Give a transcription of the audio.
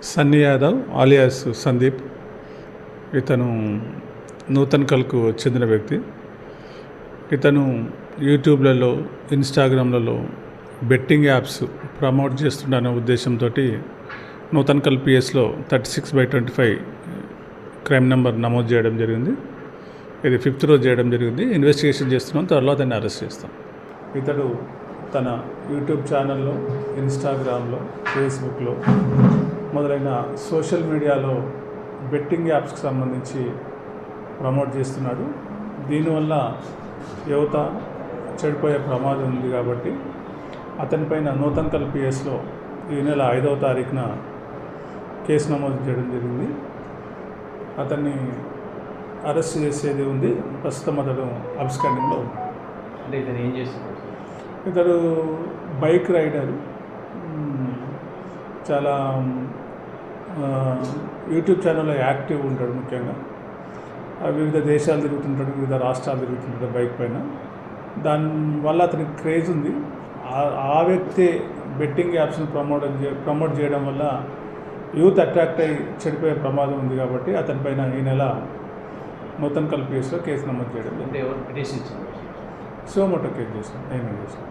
Sunny Yadav alias Sandeep. ఇతను నూతన్కల్కు చెందిన వ్యక్తి. ఇతను యూట్యూబ్లలో, ఇన్స్టాగ్రామ్లలో బెట్టింగ్ యాప్స్ ప్రమోట్ చేస్తుండనే ఉద్దేశంతో నూతన్కల్ పిఎస్లో 36/25 క్రైమ్ నెంబర్ నమోదు చేయడం జరిగింది. ఇది 5th రోజు చేయడం జరిగింది. ఇన్వెస్టిగేషన్ చేస్తున్నాం, త్వరలో అతన్ని అరెస్ట్ చేస్తాం. ఇతడు తన యూట్యూబ్ ఛానల్లో, ఇన్స్టాగ్రామ్లో, ఫేస్బుక్లో మొదలైన సోషల్ మీడియాలో బెట్టింగ్ యాప్స్కి సంబంధించి ప్రమోట్ చేస్తున్నాడు. దీనివల్ల యువత చెడిపోయే ప్రమాదం ఉంది కాబట్టి అతనిపైన నూతన్కల్ పిఎస్లో ఈ నెల 5వ తారీఖున కేసు నమోదు చేయడం జరిగింది. అతన్ని అరెస్ట్ చేసేది ఉంది. ప్రస్తుతం అతడు అబ్స్కాండింగ్లో ఉన్నాడు. అంటే ఇతను ఏం చేస్తున్నాడు? ఇతడు బైక్ రైడర్. చాలా యూట్యూబ్ ఛానల్లో యాక్టివ్ ఉంటాడు. ముఖ్యంగా వివిధ దేశాలు తిరుగుతుంటాడు, వివిధ రాష్ట్రాలు తిరుగుతుంటాడు బైక్ పైన. దానివల్ల అతనికి క్రేజ్ ఉంది. ఆ వ్యక్తి బెట్టింగ్ యాప్స్ని ప్రమోట్ చేయడం వల్ల యూత్ అట్రాక్ట్ అయ్యి చెడిపోయే ప్రమాదం ఉంది కాబట్టి అతనిపైన ఈ నెల నూతన్కల్ పిఎస్లో కేసు నమోదు చేయడం. అంటే ఎవరు పిటిషన్ ఇచ్చారు? సోమోటో కేసు చేసాం, ఏమీ చేసాం.